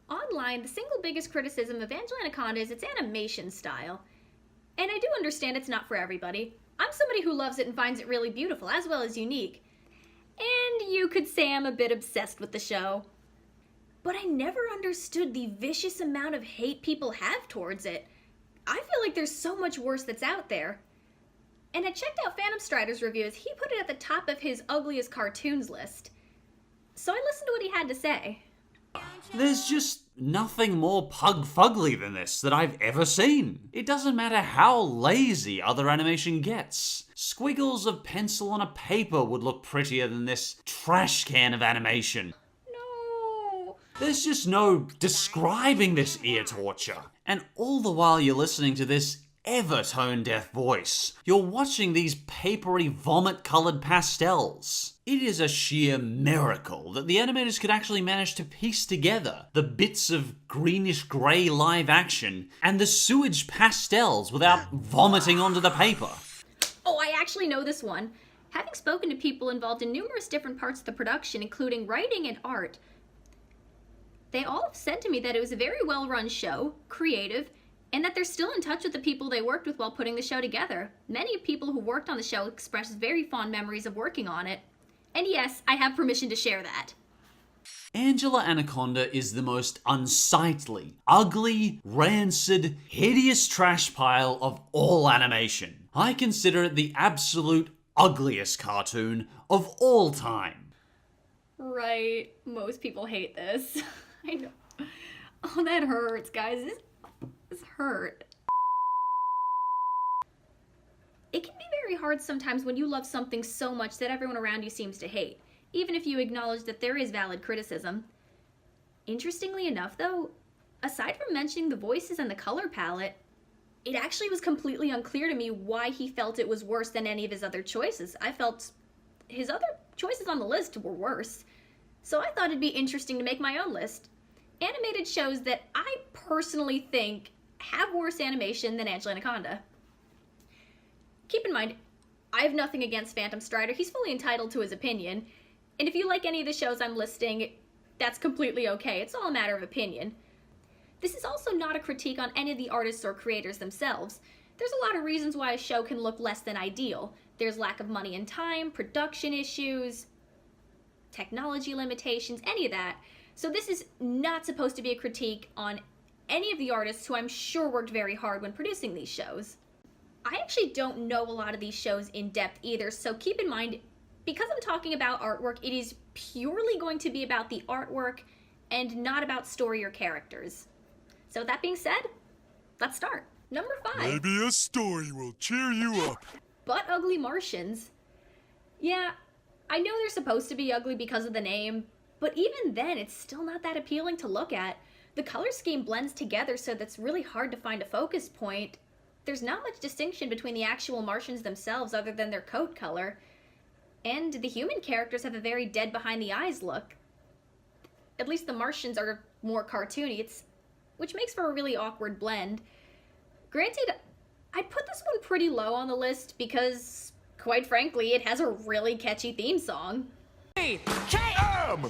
Online, the single biggest criticism of Anaconda is its animation style. And I do understand it's not for everybody. I'm somebody who loves it and finds it really beautiful, as well as unique. And you could say I'm a bit obsessed with the show. But I never understood the vicious amount of hate people have towards it. I feel like there's so much worse that's out there. And I checked out PhantomStrider's reviews. He put it at the top of his Ugliest Cartoons list. So I listened to what he had to say. There's just nothing more pug-fugly than this that I've ever seen. It doesn't matter how lazy other animation gets. Squiggles of pencil on a paper would look prettier than this trash can of animation. No. There's just no describing this ear torture. And all the while you're listening to this ever tone-deaf voice, you're watching these papery vomit-coloured pastels. It is a sheer miracle that the animators could actually manage to piece together the bits of greenish-grey live action and the sewage pastels without vomiting onto the paper. Oh, I actually know this one. Having spoken to people involved in numerous different parts of the production, including writing and art, they all have said to me that it was a very well-run show, creative, and that they're still in touch with the people they worked with while putting the show together. Many people who worked on the show expressed very fond memories of working on it. And yes, I have permission to share that. Angela Anaconda is the most unsightly, ugly, rancid, hideous trash pile of all animation. I consider it the absolute ugliest cartoon of all time. Right, most people hate this. I know. Oh, that hurts, guys. This hurt. It can be very hard sometimes when you love something so much that everyone around you seems to hate, even if you acknowledge that there is valid criticism. Interestingly enough, though, aside from mentioning the voices and the color palette, it actually was completely unclear to me why he felt it was worse than any of his other choices. I felt his other choices on the list were worse. So I thought it'd be interesting to make my own list. Animated shows that I personally think have worse animation than Anaconda. Keep in mind, I have nothing against PhantomStrider. He's fully entitled to his opinion. And if you like any of the shows I'm listing, that's completely okay. It's all a matter of opinion. This is also not a critique on any of the artists or creators themselves. There's a lot of reasons why a show can look less than ideal. There's lack of money and time, production issues, technology limitations, any of that. So this is not supposed to be a critique on any of the artists who I'm sure worked very hard when producing these shows. I actually don't know a lot of these shows in depth either, so keep in mind, because I'm talking about artwork, it is purely going to be about the artwork and not about story or characters. So with that being said, let's start. Number 5. Maybe a story will cheer you up. Butt Ugly Martians. Yeah, I know they're supposed to be ugly because of the name, but even then, it's still not that appealing to look at. The color scheme blends together so that's really hard to find a focus point. There's not much distinction between the actual Martians themselves other than their coat color. And the human characters have a very dead behind the eyes look. At least the Martians are more cartoony, which makes for a really awkward blend. Granted, I'd put this one pretty low on the list because, quite frankly, it has a really catchy theme song. B-K-M!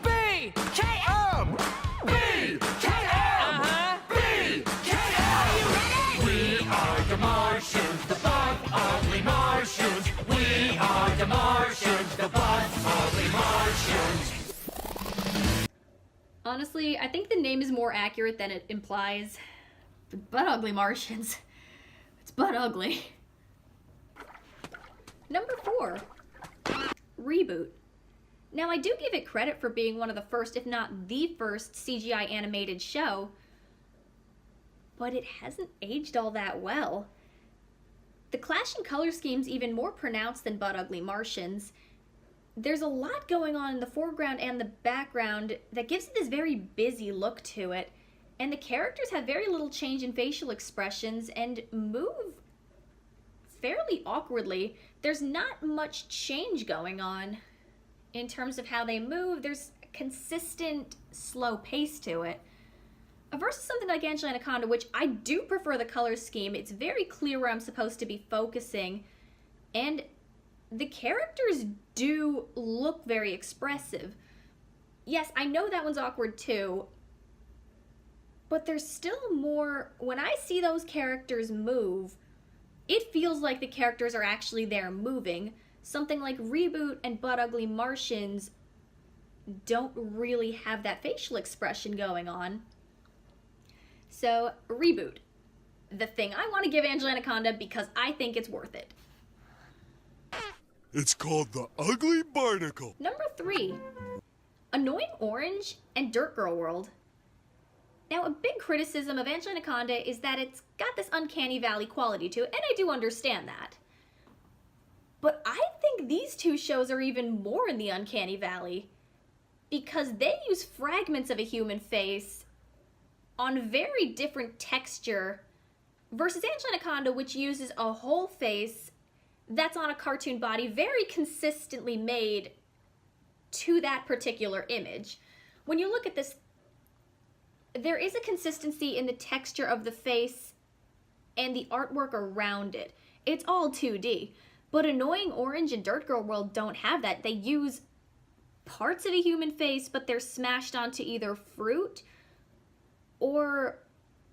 B-K-M! B-K-M! B-K-M! We are the Martians, the butt ugly Martians. We are the Martians, the butt ugly Martians. Honestly, I think the name is more accurate than it implies. The Butt Ugly Martians. It's butt ugly. Number 4. Reboot. Now, I do give it credit for being one of the first, if not the first, CGI animated show, but it hasn't aged all that well. The clash in color scheme's even more pronounced than Butt Ugly Martians. There's a lot going on in the foreground and the background that gives it this very busy look to it, and the characters have very little change in facial expressions and move fairly awkwardly. There's not much change going on in terms of how they move. There's a consistent slow pace to it. Versus something like Anaconda, which I do prefer the color scheme. It's very clear where I'm supposed to be focusing, and the characters do look very expressive. Yes, I know that one's awkward too, but there's still more. When I see those characters move, it feels like the characters are actually there moving. Something like Reboot and Butt Ugly Martians don't really have that facial expression going on. So, Reboot. The thing I want to give Anaconda because I think it's worth it. It's called the Ugly Barnacle. Number 3. Annoying Orange and Dirt Girl World. Now, a big criticism of Anaconda is that it's got this uncanny valley quality to it, and I do understand that. But I think these two shows are even more in the uncanny valley because they use fragments of a human face on very different texture versus Anaconda, which uses a whole face that's on a cartoon body very consistently made to that particular image. When you look at this, there is a consistency in the texture of the face and the artwork around it. It's all 2D. But Annoying Orange and Dirt Girl World don't have that. They use parts of a human face, but they're smashed onto either fruit or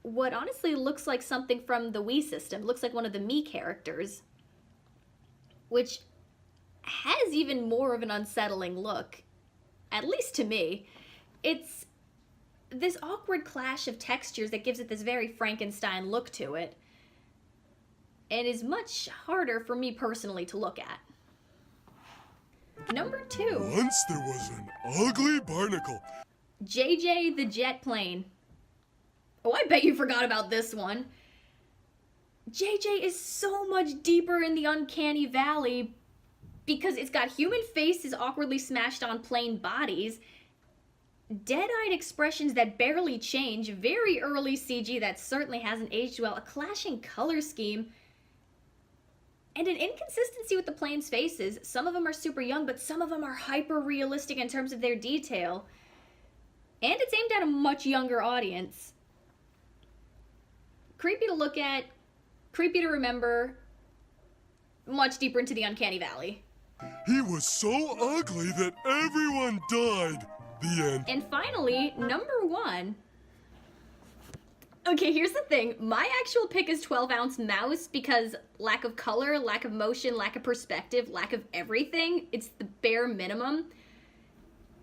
what honestly looks like something from the Wii system. Looks like one of the Mii characters, which has even more of an unsettling look, at least to me. It's this awkward clash of textures that gives it this very Frankenstein look to it, and is much harder for me personally to look at. Number 2. Once there was an ugly barnacle. JJ the Jet Plane. Oh, I bet you forgot about this one. JJ is so much deeper in the uncanny valley because it's got human faces awkwardly smashed on plain bodies, dead-eyed expressions that barely change, very early CG that certainly hasn't aged well, a clashing color scheme, and an inconsistency with the plane's faces. Some of them are super young, but some of them are hyper-realistic in terms of their detail. And it's aimed at a much younger audience. Creepy to look at, creepy to remember, much deeper into the uncanny valley. He was so ugly that everyone died. The end. And finally, number 1. Okay, here's the thing. My actual pick is 12-ounce mouse because lack of color, lack of motion, lack of perspective, lack of everything. It's the bare minimum.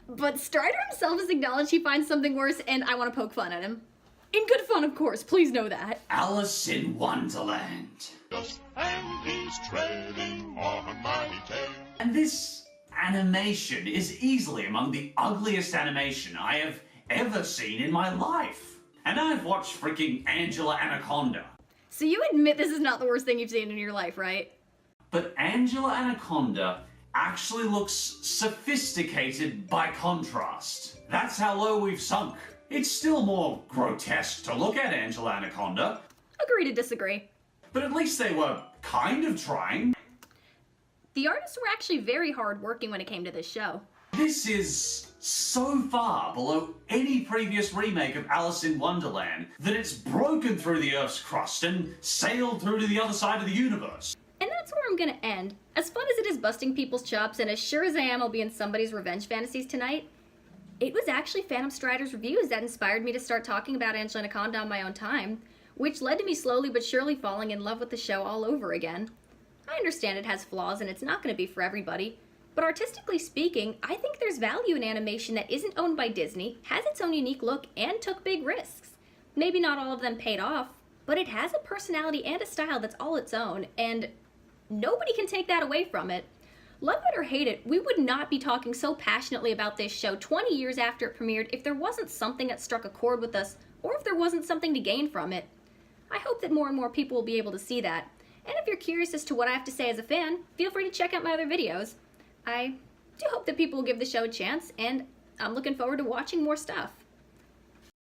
But Strider himself has acknowledged he finds something worse, and I want to poke fun at him. In good fun, of course. Please know that. Alice in Wonderland. And he's treading on my tail. And this animation is easily among the ugliest animation I have ever seen in my life. And I've watched freaking Anaconda. So you admit this is not the worst thing you've seen in your life, right? But Anaconda actually looks sophisticated by contrast. That's how low we've sunk. It's still more grotesque to look at Anaconda. Agree to disagree. But at least they were kind of trying. The artists were actually very hard working when it came to this show. This is so far below any previous remake of Alice in Wonderland that it's broken through the Earth's crust and sailed through to the other side of the universe. And that's where I'm gonna end. As fun as it is busting people's chops, and as sure as I am I'll be in somebody's revenge fantasies tonight, it was actually PhantomStrider's reviews that inspired me to start talking about Anaconda on my own time, which led to me slowly but surely falling in love with the show all over again. I understand it has flaws and it's not going to be for everybody, but artistically speaking, I think there's value in animation that isn't owned by Disney, has its own unique look, and took big risks. Maybe not all of them paid off, but it has a personality and a style that's all its own, and nobody can take that away from it. Love it or hate it, we would not be talking so passionately about this show 20 years after it premiered if there wasn't something that struck a chord with us, or if there wasn't something to gain from it. I hope that more and more people will be able to see that. And if you're curious as to what I have to say as a fan, feel free to check out my other videos. I do hope that people will give the show a chance, and I'm looking forward to watching more stuff.